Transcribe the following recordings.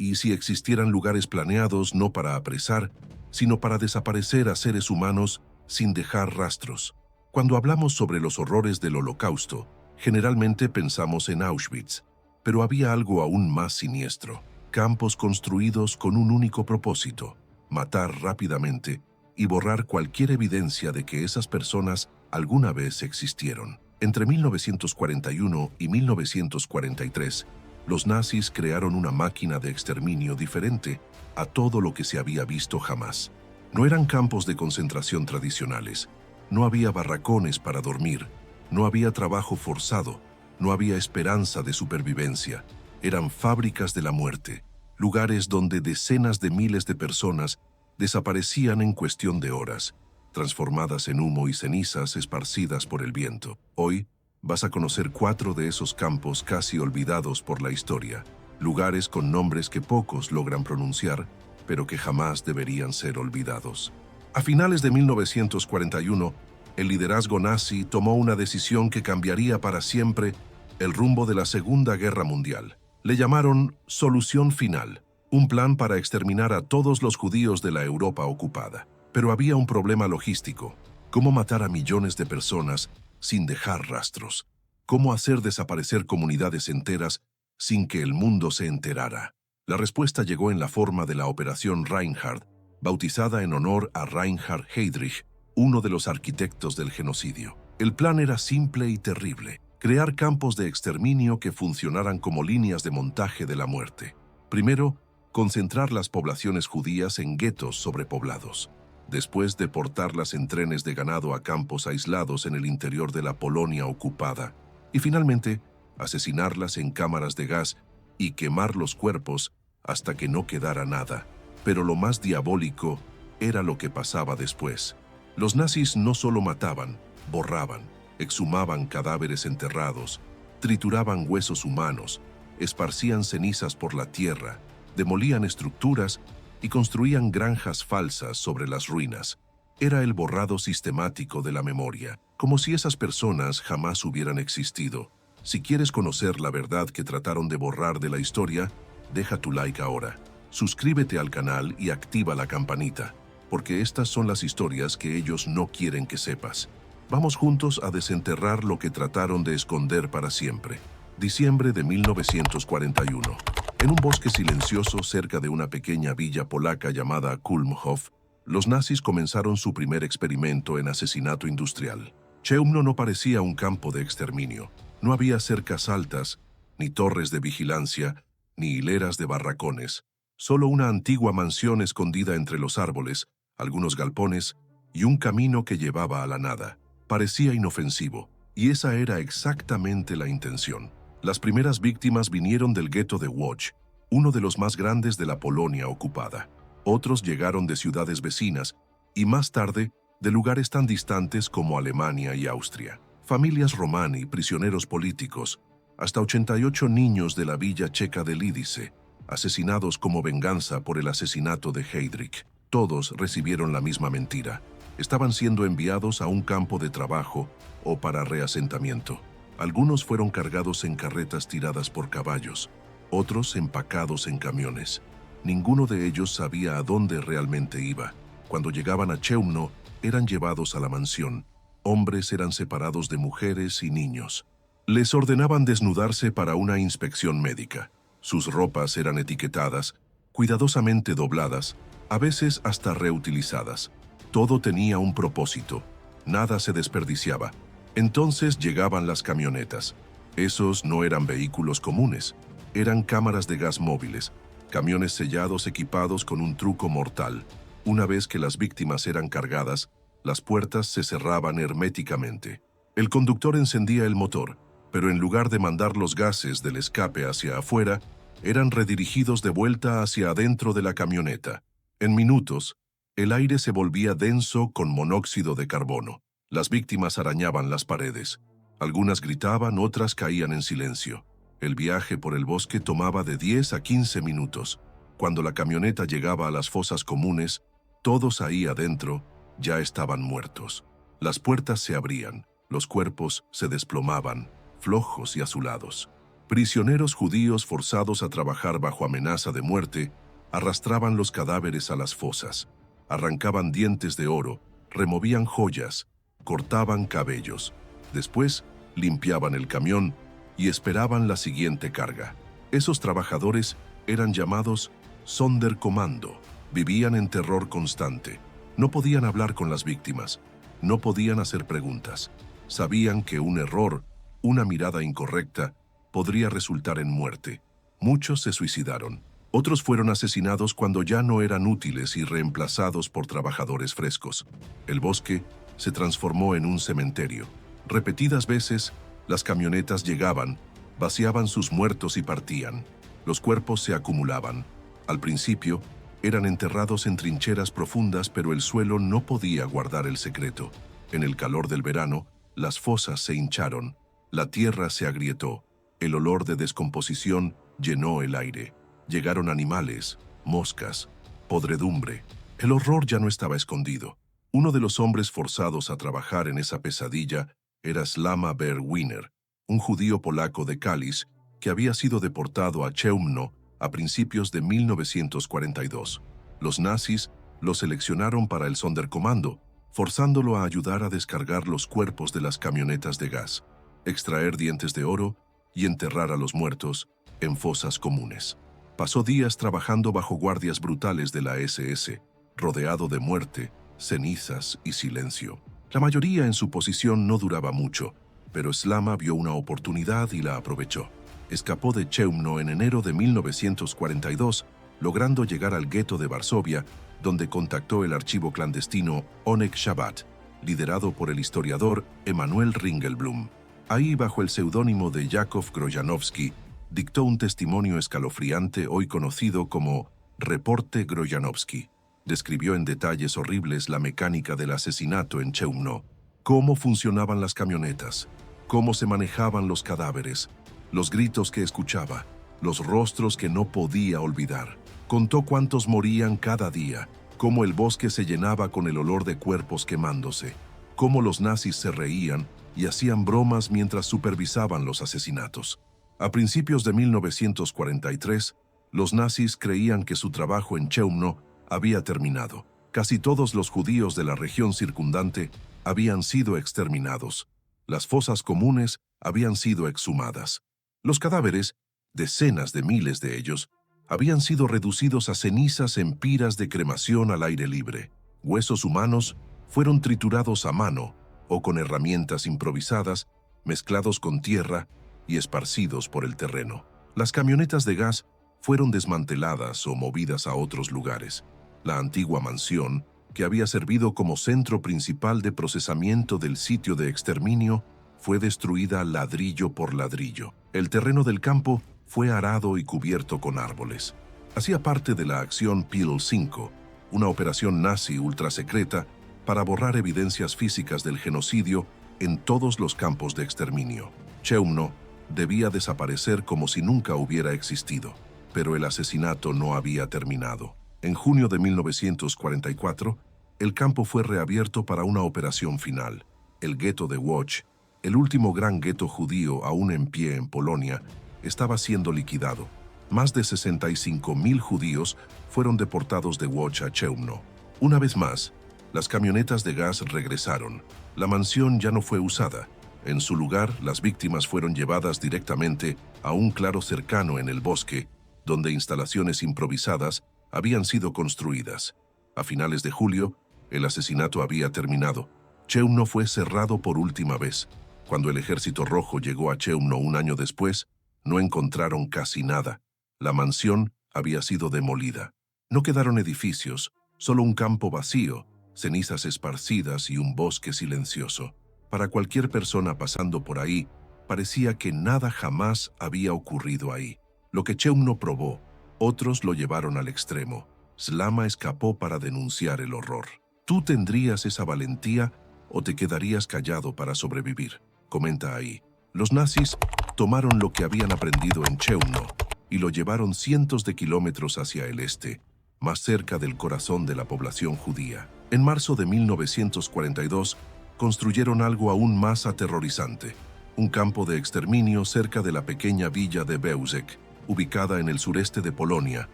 y si existieran lugares planeados no para apresar, sino para desaparecer a seres humanos sin dejar rastros. Cuando hablamos sobre los horrores del Holocausto, generalmente pensamos en Auschwitz, pero había algo aún más siniestro: campos construidos con un único propósito: matar rápidamente y borrar cualquier evidencia de que esas personas alguna vez existieron. Entre 1941 y 1943, los nazis crearon una máquina de exterminio diferente a todo lo que se había visto jamás. No eran campos de concentración tradicionales, no había barracones para dormir, no había trabajo forzado, no había esperanza de supervivencia. Eran fábricas de la muerte, lugares donde decenas de miles de personas desaparecían en cuestión de horas, transformadas en humo y cenizas esparcidas por el viento. Hoy vas a conocer 4 de esos campos casi olvidados por la historia, lugares con nombres que pocos logran pronunciar, pero que jamás deberían ser olvidados. A finales de 1941, el liderazgo nazi tomó una decisión que cambiaría para siempre el rumbo de la Segunda Guerra Mundial. Le llamaron Solución Final, un plan para exterminar a todos los judíos de la Europa ocupada. Pero había un problema logístico: ¿cómo matar a millones de personas sin dejar rastros? ¿Cómo hacer desaparecer comunidades enteras sin que el mundo se enterara? La respuesta llegó en la forma de la Operación Reinhard, bautizada en honor a Reinhard Heydrich, uno de los arquitectos del genocidio. El plan era simple y terrible: crear campos de exterminio que funcionaran como líneas de montaje de la muerte. Primero, concentrar las poblaciones judías en guetos sobrepoblados. Después, deportarlas en trenes de ganado a campos aislados en el interior de la Polonia ocupada. Y finalmente, asesinarlas en cámaras de gas y quemar los cuerpos hasta que no quedara nada. Pero lo más diabólico era lo que pasaba después. Los nazis no solo mataban, borraban, exhumaban cadáveres enterrados, trituraban huesos humanos, esparcían cenizas por la tierra, demolían estructuras y construían granjas falsas sobre las ruinas. Era el borrado sistemático de la memoria, como si esas personas jamás hubieran existido. Si quieres conocer la verdad que trataron de borrar de la historia, deja tu like ahora, suscríbete al canal y activa la campanita, porque estas son las historias que ellos no quieren que sepas. Vamos juntos a desenterrar lo que trataron de esconder para siempre. Diciembre de 1941. En un bosque silencioso cerca de una pequeña villa polaca llamada Kulmhof, los nazis comenzaron su primer experimento en asesinato industrial. Chełmno no parecía un campo de exterminio. No había cercas altas, ni torres de vigilancia, ni hileras de barracones. Solo una antigua mansión escondida entre los árboles, algunos galpones y un camino que llevaba a la nada. Parecía inofensivo, y esa era exactamente la intención. Las primeras víctimas vinieron del gueto de Łódź, uno de los más grandes de la Polonia ocupada. Otros llegaron de ciudades vecinas y más tarde de lugares tan distantes como Alemania y Austria. Familias romani, prisioneros políticos, hasta 88 niños de la villa checa de Lidice, asesinados como venganza por el asesinato de Heydrich. Todos recibieron la misma mentira: estaban siendo enviados a un campo de trabajo o para reasentamiento. Algunos fueron cargados en carretas tiradas por caballos, otros empacados en camiones. Ninguno de ellos sabía a dónde realmente iba. Cuando llegaban a Chełmno, eran llevados a la mansión. Hombres eran separados de mujeres y niños. Les ordenaban desnudarse para una inspección médica. Sus ropas eran etiquetadas, cuidadosamente dobladas, a veces hasta reutilizadas. Todo tenía un propósito. Nada se desperdiciaba. Entonces llegaban las camionetas. Esos no eran vehículos comunes, eran cámaras de gas móviles, camiones sellados equipados con un truco mortal. Una vez que las víctimas eran cargadas, las puertas se cerraban herméticamente. El conductor encendía el motor, pero en lugar de mandar los gases del escape hacia afuera, eran redirigidos de vuelta hacia adentro de la camioneta. En minutos, el aire se volvía denso con monóxido de carbono. Las víctimas arañaban las paredes. Algunas gritaban, otras caían en silencio. El viaje por el bosque tomaba de 10 a 15 minutos. Cuando la camioneta llegaba a las fosas comunes, todos ahí adentro ya estaban muertos. Las puertas se abrían, los cuerpos se desplomaban, flojos y azulados. Prisioneros judíos forzados a trabajar bajo amenaza de muerte arrastraban los cadáveres a las fosas, arrancaban dientes de oro, removían joyas, cortaban cabellos. Después, limpiaban el camión y esperaban la siguiente carga. Esos trabajadores eran llamados Sonderkommando. Vivían en terror constante. No podían hablar con las víctimas. No podían hacer preguntas. Sabían que un error, una mirada incorrecta, podría resultar en muerte. Muchos se suicidaron. Otros fueron asesinados cuando ya no eran útiles y reemplazados por trabajadores frescos. El bosque se transformó en un cementerio. Repetidas veces, las camionetas llegaban, vaciaban sus muertos y partían. Los cuerpos se acumulaban. Al principio, eran enterrados en trincheras profundas, pero el suelo no podía guardar el secreto. En el calor del verano, las fosas se hincharon, la tierra se agrietó, el olor de descomposición llenó el aire. Llegaron animales, moscas, podredumbre. El horror ya no estaba escondido. Uno de los hombres forzados a trabajar en esa pesadilla era Slama Berwiner, un judío polaco de Kalisz que había sido deportado a Chełmno a principios de 1942. Los nazis lo seleccionaron para el Sonderkommando, forzándolo a ayudar a descargar los cuerpos de las camionetas de gas, extraer dientes de oro y enterrar a los muertos en fosas comunes. Pasó días trabajando bajo guardias brutales de la SS, rodeado de muerte, cenizas y silencio. La mayoría en su posición no duraba mucho, pero Slama vio una oportunidad y la aprovechó. Escapó de Chełmno en enero de 1942, logrando llegar al gueto de Varsovia, donde contactó el archivo clandestino Onek Shabbat, liderado por el historiador Emanuel Ringelblum. Ahí, bajo el seudónimo de Yakov Grojanowski, dictó un testimonio escalofriante hoy conocido como Reporte Grojanowski. Describió en detalles horribles la mecánica del asesinato en Chełmno, cómo funcionaban las camionetas, cómo se manejaban los cadáveres, los gritos que escuchaba, los rostros que no podía olvidar. Contó cuántos morían cada día, cómo el bosque se llenaba con el olor de cuerpos quemándose, cómo los nazis se reían y hacían bromas mientras supervisaban los asesinatos. A principios de 1943, los nazis creían que su trabajo en Chełmno había terminado. Casi todos los judíos de la región circundante habían sido exterminados. Las fosas comunes habían sido exhumadas. Los cadáveres, decenas de miles de ellos, habían sido reducidos a cenizas en piras de cremación al aire libre. Huesos humanos fueron triturados a mano o con herramientas improvisadas, mezclados con tierra y esparcidos por el terreno. Las camionetas de gas fueron desmanteladas o movidas a otros lugares. La antigua mansión, que había servido como centro principal de procesamiento del sitio de exterminio, fue destruida ladrillo por ladrillo. El terreno del campo fue arado y cubierto con árboles. Hacía parte de la acción Pil 5, una operación nazi ultrasecreta para borrar evidencias físicas del genocidio en todos los campos de exterminio. Chełmno debía desaparecer como si nunca hubiera existido, pero el asesinato no había terminado. En junio de 1944, el campo fue reabierto para una operación final. El gueto de Łódź, el último gran gueto judío aún en pie en Polonia, estaba siendo liquidado. Más de 65.000 judíos fueron deportados de Łódź a Chełmno. Una vez más, las camionetas de gas regresaron. La mansión ya no fue usada. En su lugar, las víctimas fueron llevadas directamente a un claro cercano en el bosque, donde instalaciones improvisadas habían sido construidas. A finales de julio, el asesinato había terminado. Chełmno fue cerrado por última vez. Cuando el Ejército Rojo llegó a Chełmno un año después, no encontraron casi nada. La mansión había sido demolida. No quedaron edificios, solo un campo vacío, cenizas esparcidas y un bosque silencioso. Para cualquier persona pasando por ahí, parecía que nada jamás había ocurrido ahí. Lo que Chełmno probó, otros lo llevaron al extremo. Slama escapó para denunciar el horror. ¿Tú tendrías esa valentía o te quedarías callado para sobrevivir? Comenta ahí. Los nazis tomaron lo que habían aprendido en Chełmno y lo llevaron cientos de kilómetros hacia el este, más cerca del corazón de la población judía. En marzo de 1942, construyeron algo aún más aterrorizante, un campo de exterminio cerca de la pequeña villa de Bełżec, ubicada en el sureste de Polonia,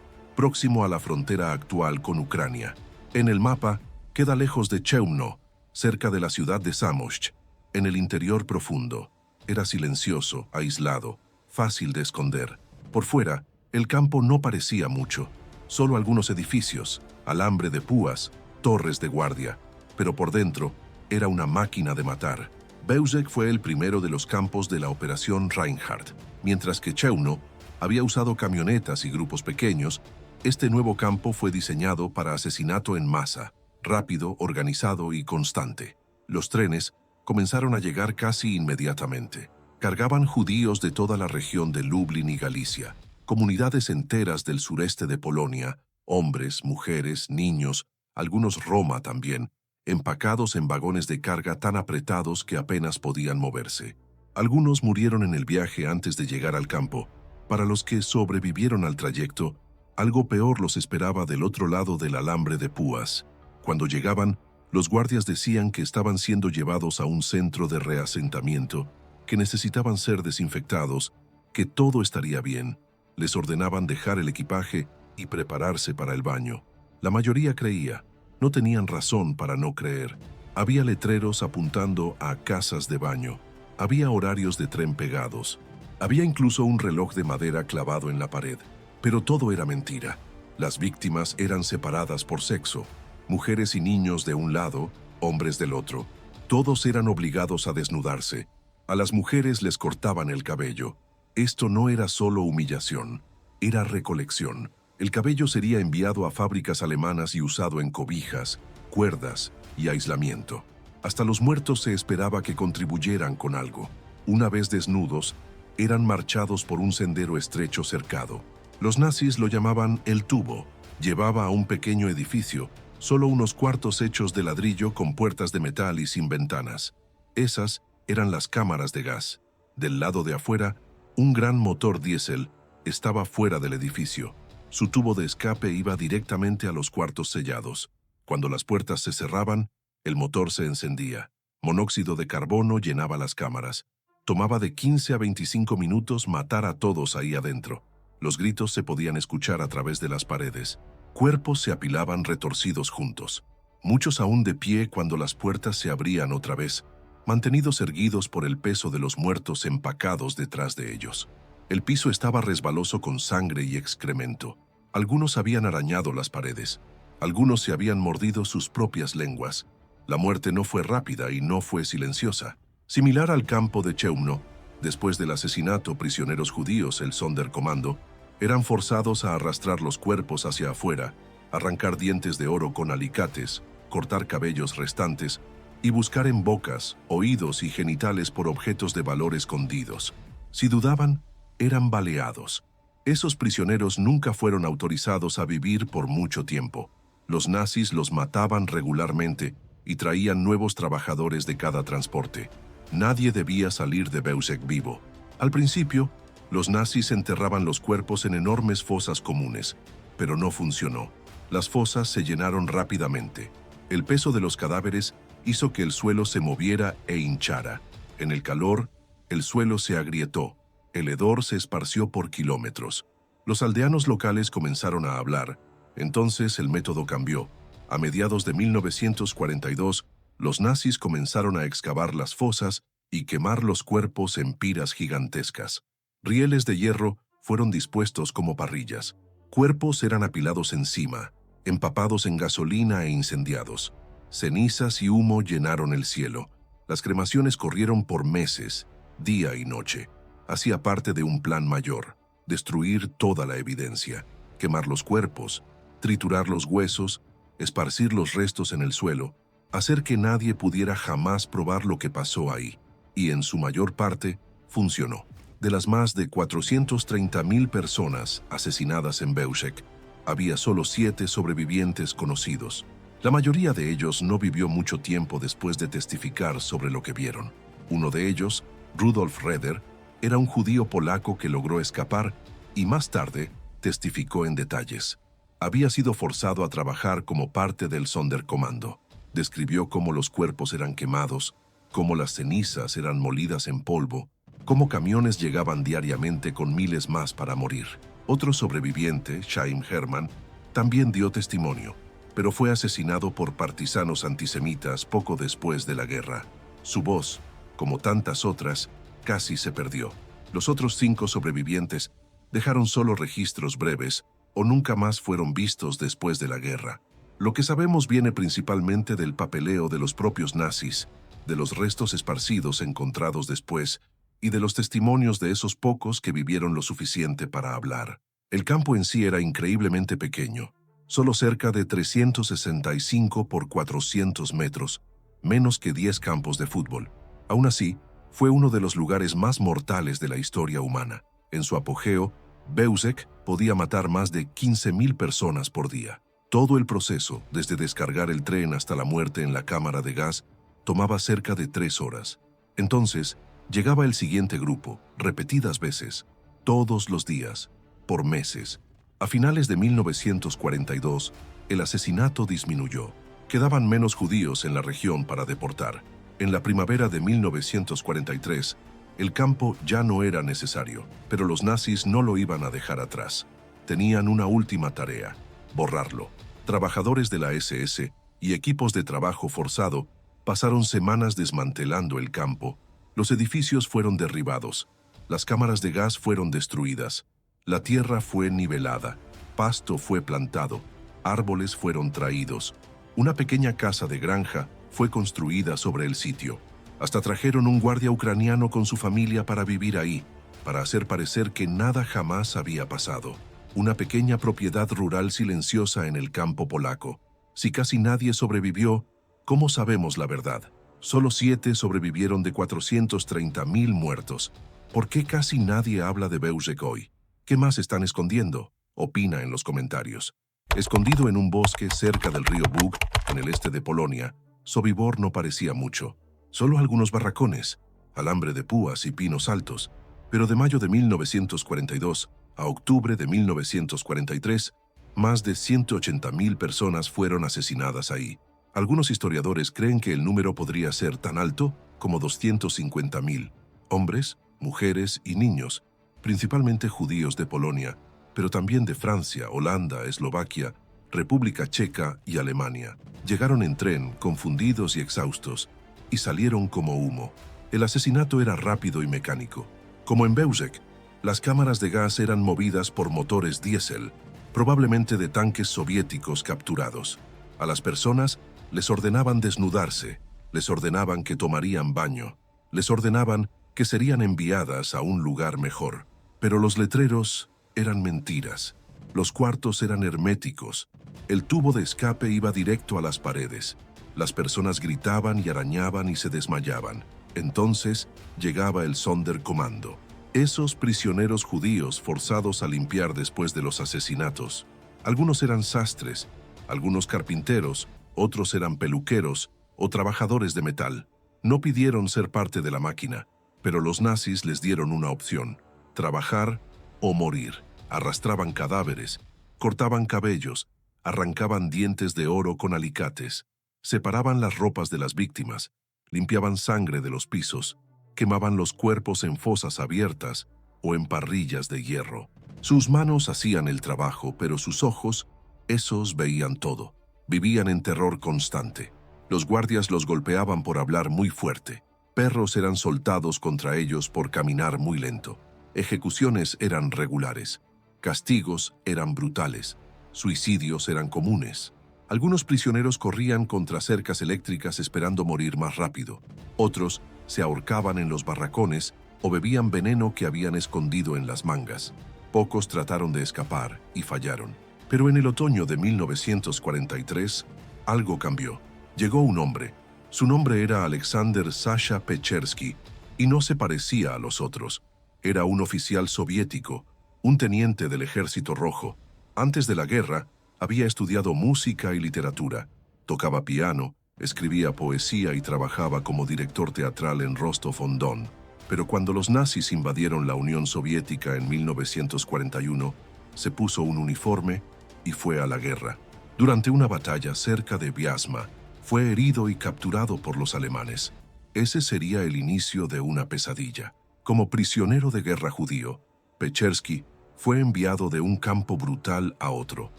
próximo a la frontera actual con Ucrania. En el mapa, queda lejos de Chełmno, cerca de la ciudad de Zamość, en el interior profundo. Era silencioso, aislado, fácil de esconder. Por fuera, el campo no parecía mucho, solo algunos edificios, alambre de púas, torres de guardia, pero por dentro era una máquina de matar. Bełżec fue el primero de los campos de la Operación Reinhardt. Mientras que Chełmno había usado camionetas y grupos pequeños, este nuevo campo fue diseñado para asesinato en masa, rápido, organizado y constante. Los trenes comenzaron a llegar casi inmediatamente. Cargaban judíos de toda la región de Lublin y Galicia, comunidades enteras del sureste de Polonia, hombres, mujeres, niños, algunos Roma también, empacados en vagones de carga tan apretados que apenas podían moverse. Algunos murieron en el viaje antes de llegar al campo. Para los que sobrevivieron al trayecto, algo peor los esperaba del otro lado del alambre de púas. Cuando llegaban, los guardias decían que estaban siendo llevados a un centro de reasentamiento, que necesitaban ser desinfectados, que todo estaría bien. Les ordenaban dejar el equipaje y prepararse para el baño. La mayoría creía. No tenían razón para no creer. Había letreros apuntando a casas de baño. Había horarios de tren pegados. Había incluso un reloj de madera clavado en la pared. Pero todo era mentira. Las víctimas eran separadas por sexo. Mujeres y niños de un lado, hombres del otro. Todos eran obligados a desnudarse. A las mujeres les cortaban el cabello. Esto no era solo humillación, era recolección. El cabello sería enviado a fábricas alemanas y usado en cobijas, cuerdas y aislamiento. Hasta los muertos se esperaba que contribuyeran con algo. Una vez desnudos, eran marchados por un sendero estrecho cercado. Los nazis lo llamaban el tubo. Llevaba a un pequeño edificio, solo unos cuartos hechos de ladrillo con puertas de metal y sin ventanas. Esas eran las cámaras de gas. Del lado de afuera, un gran motor diésel estaba fuera del edificio. Su tubo de escape iba directamente a los cuartos sellados. Cuando las puertas se cerraban, el motor se encendía. Monóxido de carbono llenaba las cámaras. Tomaba de 15 a 25 minutos matar a todos ahí adentro. Los gritos se podían escuchar a través de las paredes. Cuerpos se apilaban retorcidos juntos. Muchos aún de pie cuando las puertas se abrían otra vez, mantenidos erguidos por el peso de los muertos empacados detrás de ellos. El piso estaba resbaloso con sangre y excremento. Algunos habían arañado las paredes. Algunos se habían mordido sus propias lenguas. La muerte no fue rápida y no fue silenciosa. Similar al campo de Chełmno, después del asesinato, prisioneros judíos, el Sonderkommando, eran forzados a arrastrar los cuerpos hacia afuera, arrancar dientes de oro con alicates, cortar cabellos restantes y buscar en bocas, oídos y genitales por objetos de valor escondidos. Si dudaban, eran baleados. Esos prisioneros nunca fueron autorizados a vivir por mucho tiempo. Los nazis los mataban regularmente y traían nuevos trabajadores de cada transporte. Nadie debía salir de Bełżec vivo. Al principio, los nazis enterraban los cuerpos en enormes fosas comunes, pero no funcionó. Las fosas se llenaron rápidamente. El peso de los cadáveres hizo que el suelo se moviera e hinchara. En el calor, el suelo se agrietó. El hedor se esparció por kilómetros. Los aldeanos locales comenzaron a hablar. Entonces el método cambió. A mediados de 1942, los nazis comenzaron a excavar las fosas y quemar los cuerpos en piras gigantescas. Rieles de hierro fueron dispuestos como parrillas. Cuerpos eran apilados encima, empapados en gasolina e incendiados. Cenizas y humo llenaron el cielo. Las cremaciones corrieron por meses, día y noche. Hacía parte de un plan mayor: destruir toda la evidencia, quemar los cuerpos, triturar los huesos, esparcir los restos en el suelo, hacer que nadie pudiera jamás probar lo que pasó ahí. Y en su mayor parte, funcionó. De las más de 430.000 personas asesinadas en Bełżec, había solo 7 sobrevivientes conocidos. La mayoría de ellos no vivió mucho tiempo después de testificar sobre lo que vieron. Uno de ellos, Rudolf Reder, era un judío polaco que logró escapar y más tarde testificó en detalles. Había sido forzado a trabajar como parte del Sonderkommando. Describió cómo los cuerpos eran quemados, cómo las cenizas eran molidas en polvo, cómo camiones llegaban diariamente con miles más para morir. Otro sobreviviente, Chaim Herman, también dio testimonio, pero fue asesinado por partisanos antisemitas poco después de la guerra. Su voz, como tantas otras, casi se perdió. Los otros 5 sobrevivientes dejaron solo registros breves o nunca más fueron vistos después de la guerra. Lo que sabemos viene principalmente del papeleo de los propios nazis, de los restos esparcidos encontrados después y de los testimonios de esos pocos que vivieron lo suficiente para hablar. El campo en sí era increíblemente pequeño, solo cerca de 365 por 400 metros, menos que 10 campos de fútbol. Aún así, fue uno de los lugares más mortales de la historia humana. En su apogeo, Beuzek podía matar más de 15.000 personas por día. Todo el proceso, desde descargar el tren hasta la muerte en la cámara de gas, tomaba cerca de 3 horas. Entonces, llegaba el siguiente grupo, repetidas veces, todos los días, por meses. A finales de 1942, el asesinato disminuyó. Quedaban menos judíos en la región para deportar. En la primavera de 1943, el campo ya no era necesario, pero los nazis no lo iban a dejar atrás. Tenían una última tarea: borrarlo. Trabajadores de la SS y equipos de trabajo forzado pasaron semanas desmantelando el campo. Los edificios fueron derribados, las cámaras de gas fueron destruidas, la tierra fue nivelada, pasto fue plantado, árboles fueron traídos. Una pequeña casa de granja fue construida sobre el sitio. Hasta trajeron un guardia ucraniano con su familia para vivir ahí, para hacer parecer que nada jamás había pasado. Una pequeña propiedad rural silenciosa en el campo polaco. Si casi nadie sobrevivió, ¿cómo sabemos la verdad? Solo 7 sobrevivieron de 430.000 muertos. ¿Por qué casi nadie habla de Beuzek hoy? ¿Qué más están escondiendo? Opina en los comentarios. Escondido en un bosque cerca del río Bug, en el este de Polonia, Sobibor no parecía mucho. Solo algunos barracones, alambre de púas y pinos altos. Pero de mayo de 1942 a octubre de 1943, más de 180.000 personas fueron asesinadas ahí. Algunos historiadores creen que el número podría ser tan alto como 250.000. Hombres, mujeres y niños, principalmente judíos de Polonia, pero también de Francia, Holanda, Eslovaquia, República Checa y Alemania. Llegaron en tren, confundidos y exhaustos, y salieron como humo. El asesinato era rápido y mecánico. Como en Beuzek, las cámaras de gas eran movidas por motores diésel, probablemente de tanques soviéticos capturados. A las personas les ordenaban desnudarse, les ordenaban que tomarían baño, les ordenaban que serían enviadas a un lugar mejor. Pero los letreros eran mentiras. Los cuartos eran herméticos. El tubo de escape iba directo a las paredes. Las personas gritaban y arañaban y se desmayaban. Entonces llegaba el Sonderkommando. Esos prisioneros judíos forzados a limpiar después de los asesinatos. Algunos eran sastres, algunos carpinteros, otros eran peluqueros o trabajadores de metal. No pidieron ser parte de la máquina, pero los nazis les dieron una opción: trabajar o morir. Arrastraban cadáveres, cortaban cabellos, arrancaban dientes de oro con alicates, separaban las ropas de las víctimas, limpiaban sangre de los pisos, quemaban los cuerpos en fosas abiertas o en parrillas de hierro. Sus manos hacían el trabajo, pero sus ojos, esos veían todo. Vivían en terror constante. Los guardias los golpeaban por hablar muy fuerte. Perros eran soltados contra ellos por caminar muy lento. Ejecuciones eran regulares. Castigos eran brutales. Suicidios eran comunes. Algunos prisioneros corrían contra cercas eléctricas esperando morir más rápido. Otros se ahorcaban en los barracones o bebían veneno que habían escondido en las mangas. Pocos trataron de escapar y fallaron. Pero en el otoño de 1943, algo cambió. Llegó un hombre. Su nombre era Alexander Sasha Pechersky y no se parecía a los otros. Era un oficial soviético, un teniente del Ejército Rojo. Antes de la guerra, había estudiado música y literatura. Tocaba piano, escribía poesía y trabajaba como director teatral en Rostov-on-Don. Pero cuando los nazis invadieron la Unión Soviética en 1941, se puso un uniforme y fue a la guerra. Durante una batalla cerca de Vyazma, fue herido y capturado por los alemanes. Ese sería el inicio de una pesadilla. Como prisionero de guerra judío, Pechersky fue enviado de un campo brutal a otro.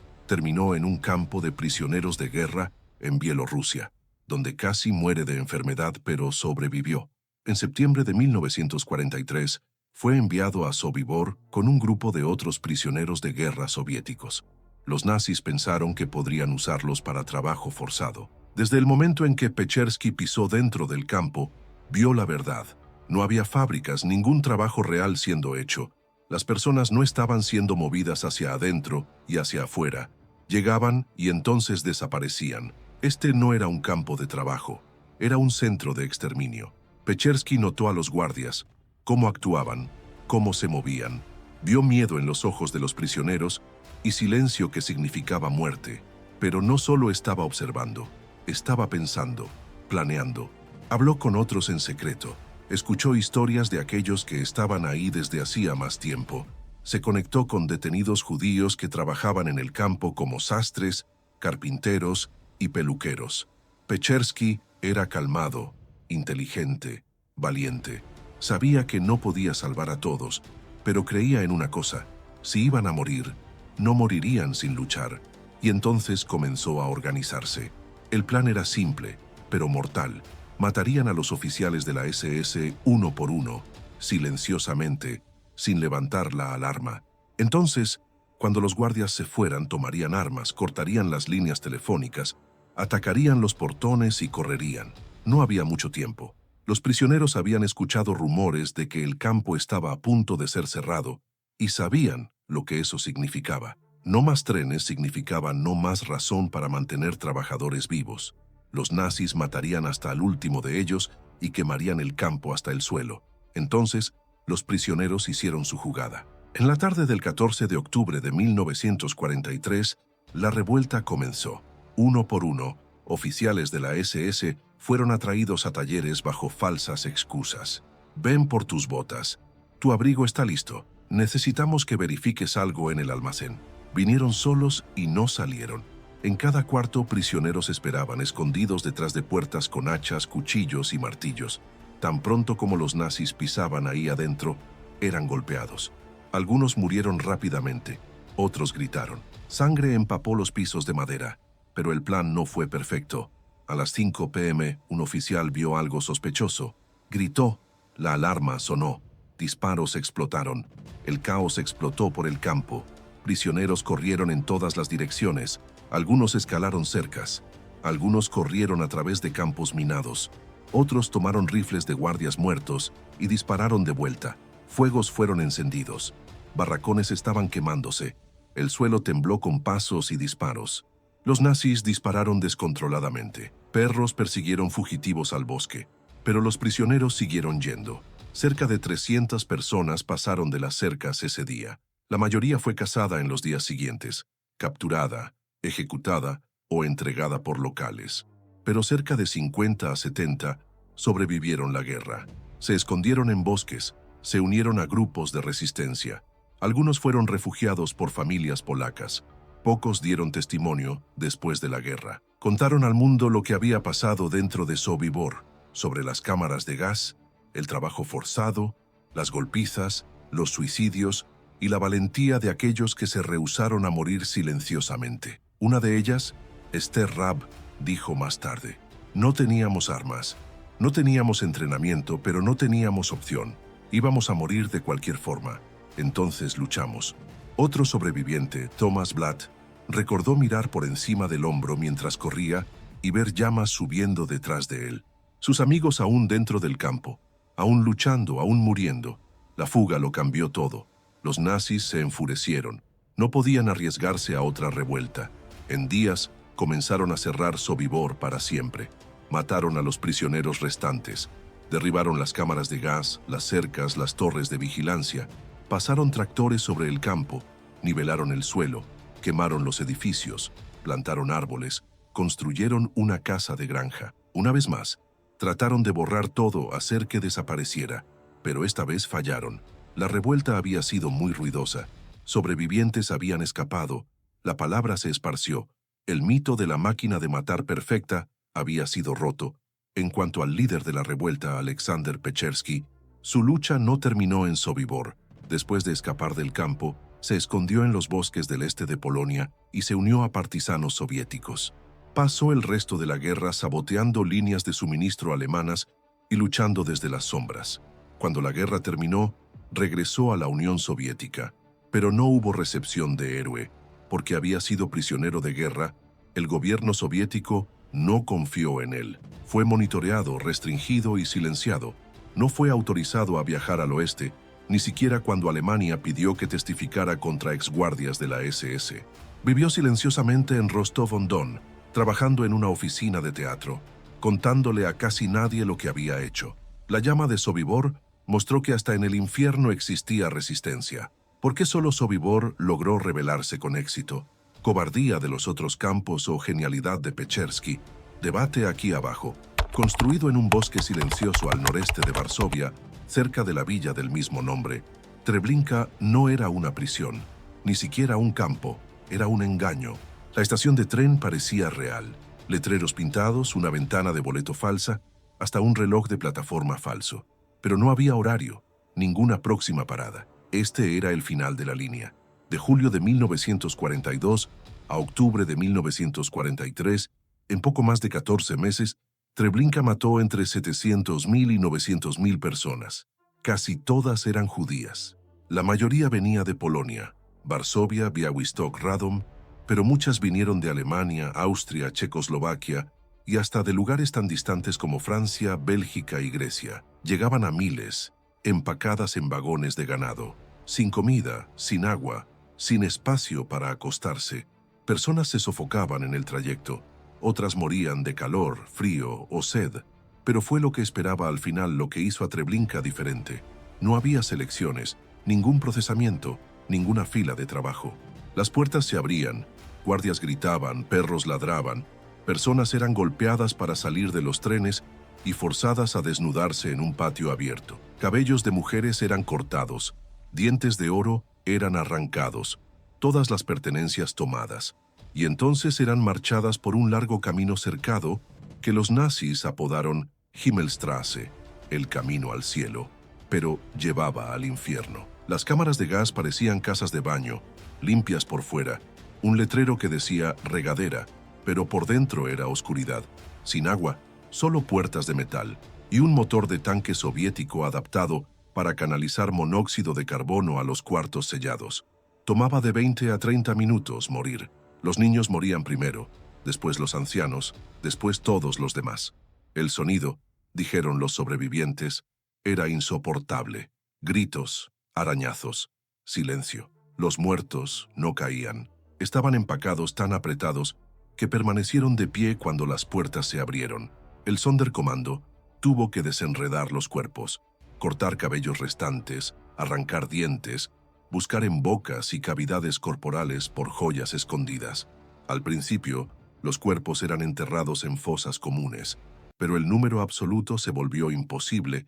Terminó en un campo de prisioneros de guerra en Bielorrusia, donde casi muere de enfermedad pero sobrevivió. En septiembre de 1943, fue enviado a Sobibor con un grupo de otros prisioneros de guerra soviéticos. Los nazis pensaron que podrían usarlos para trabajo forzado. Desde el momento en que Pechersky pisó dentro del campo, vio la verdad. No había fábricas, ningún trabajo real siendo hecho. Las personas no estaban siendo movidas hacia adentro y hacia afuera. Llegaban y entonces desaparecían. Este no era un campo de trabajo, era un centro de exterminio. Pechersky notó a los guardias, cómo actuaban, cómo se movían. Vio miedo en los ojos de los prisioneros y silencio que significaba muerte. Pero no solo estaba observando, estaba pensando, planeando. Habló con otros en secreto. Escuchó historias de aquellos que estaban ahí desde hacía más tiempo. Se conectó con detenidos judíos que trabajaban en el campo como sastres, carpinteros y peluqueros. Pechersky era calmado, inteligente, valiente. Sabía que no podía salvar a todos, pero creía en una cosa: si iban a morir, no morirían sin luchar. Y entonces comenzó a organizarse. El plan era simple, pero mortal. Matarían a los oficiales de la SS uno por uno, silenciosamente, sin levantar la alarma. Entonces, cuando los guardias se fueran, tomarían armas, cortarían las líneas telefónicas, atacarían los portones y correrían. No había mucho tiempo. Los prisioneros habían escuchado rumores de que el campo estaba a punto de ser cerrado y sabían lo que eso significaba. No más trenes significaba no más razón para mantener trabajadores vivos. Los nazis matarían hasta el último de ellos y quemarían el campo hasta el suelo. Entonces, los prisioneros hicieron su jugada. En la tarde del 14 de octubre de 1943, la revuelta comenzó. Uno por uno, oficiales de la SS fueron atraídos a talleres bajo falsas excusas. Ven por tus botas. Tu abrigo está listo. Necesitamos que verifiques algo en el almacén. Vinieron solos y no salieron. En cada cuarto, prisioneros esperaban, escondidos detrás de puertas con hachas, cuchillos y martillos. Tan pronto como los nazis pisaban ahí adentro, eran golpeados. Algunos murieron rápidamente, otros gritaron. Sangre empapó los pisos de madera, pero el plan no fue perfecto. A las 5 p.m., un oficial vio algo sospechoso. Gritó, la alarma sonó, disparos explotaron. El caos explotó por el campo. Prisioneros corrieron en todas las direcciones. Algunos escalaron cercas, algunos corrieron a través de campos minados, otros tomaron rifles de guardias muertos y dispararon de vuelta. Fuegos fueron encendidos, barracones estaban quemándose, el suelo tembló con pasos y disparos. Los nazis dispararon descontroladamente, perros persiguieron fugitivos al bosque, pero los prisioneros siguieron yendo. Cerca de 300 personas pasaron de las cercas ese día. La mayoría fue cazada en los días siguientes, capturada, ejecutada o entregada por locales. Pero cerca de 50 a 70 sobrevivieron la guerra. Se escondieron en bosques, se unieron a grupos de resistencia. Algunos fueron refugiados por familias polacas. Pocos dieron testimonio después de la guerra. Contaron al mundo lo que había pasado dentro de Sobibor, sobre las cámaras de gas, el trabajo forzado, las golpizas, los suicidios y la valentía de aquellos que se rehusaron a morir silenciosamente. Una de ellas, Esther Raab, dijo más tarde: no teníamos armas, no teníamos entrenamiento, pero no teníamos opción. Íbamos a morir de cualquier forma. Entonces luchamos. Otro sobreviviente, Thomas Blatt, recordó mirar por encima del hombro mientras corría y ver llamas subiendo detrás de él. Sus amigos aún dentro del campo, aún luchando, aún muriendo. La fuga lo cambió todo. Los nazis se enfurecieron. No podían arriesgarse a otra revuelta. En días, comenzaron a cerrar Sobibor para siempre. Mataron a los prisioneros restantes. Derribaron las cámaras de gas, las cercas, las torres de vigilancia. Pasaron tractores sobre el campo, nivelaron el suelo, quemaron los edificios, plantaron árboles, construyeron una casa de granja. Una vez más, trataron de borrar todo, hacer que desapareciera, pero esta vez fallaron. La revuelta había sido muy ruidosa. Sobrevivientes habían escapado. La palabra se esparció. El mito de la máquina de matar perfecta había sido roto. En cuanto al líder de la revuelta, Alexander Pechersky, su lucha no terminó en Sobibor. Después de escapar del campo, se escondió en los bosques del este de Polonia y se unió a partisanos soviéticos. Pasó el resto de la guerra saboteando líneas de suministro alemanas y luchando desde las sombras. Cuando la guerra terminó, regresó a la Unión Soviética, pero no hubo recepción de héroe, porque había sido prisionero de guerra. El gobierno soviético no confió en él. Fue monitoreado, restringido y silenciado. No fue autorizado a viajar al oeste, ni siquiera cuando Alemania pidió que testificara contra exguardias de la SS. Vivió silenciosamente en Rostov-on-Don, trabajando en una oficina de teatro, contándole a casi nadie lo que había hecho. La llama de Sobibor mostró que hasta en el infierno existía resistencia. ¿Por qué solo Sobibor logró rebelarse con éxito? ¿Cobardía de los otros campos o genialidad de Pechersky? Debate aquí abajo. Construido en un bosque silencioso al noreste de Varsovia, cerca de la villa del mismo nombre, Treblinka no era una prisión, ni siquiera un campo, era un engaño. La estación de tren parecía real. Letreros pintados, una ventana de boleto falsa, hasta un reloj de plataforma falso. Pero no había horario, ninguna próxima parada. Este era el final de la línea. De julio de 1942 a octubre de 1943, en poco más de 14 meses, Treblinka mató entre 700.000 y 900.000 personas. Casi todas eran judías. La mayoría venía de Polonia, Varsovia, Białystok, Radom, pero muchas vinieron de Alemania, Austria, Checoslovaquia y hasta de lugares tan distantes como Francia, Bélgica y Grecia. Llegaban a miles, empacadas en vagones de ganado, sin comida, sin agua, sin espacio para acostarse. Personas se sofocaban en el trayecto, otras morían de calor, frío o sed, pero fue lo que esperaba al final lo que hizo a Treblinka diferente. No había selecciones, ningún procesamiento, ninguna fila de trabajo. Las puertas se abrían, guardias gritaban, perros ladraban, personas eran golpeadas para salir de los trenes y forzadas a desnudarse en un patio abierto. Cabellos de mujeres eran cortados, dientes de oro eran arrancados, todas las pertenencias tomadas, y entonces eran marchadas por un largo camino cercado que los nazis apodaron Himmelstraße, el camino al cielo, pero llevaba al infierno. Las cámaras de gas parecían casas de baño, limpias por fuera, un letrero que decía regadera, pero por dentro era oscuridad, sin agua, solo puertas de metal y un motor de tanque soviético adaptado para canalizar monóxido de carbono a los cuartos sellados. Tomaba de 20 a 30 minutos morir. Los niños morían primero, después los ancianos, después todos los demás. El sonido, dijeron los sobrevivientes, era insoportable. Gritos, arañazos, silencio. Los muertos no caían. Estaban empacados tan apretados que permanecieron de pie cuando las puertas se abrieron. El Sonderkommando tuvo que desenredar los cuerpos, cortar cabellos restantes, arrancar dientes, buscar en bocas y cavidades corporales por joyas escondidas. Al principio, los cuerpos eran enterrados en fosas comunes, pero el número absoluto se volvió imposible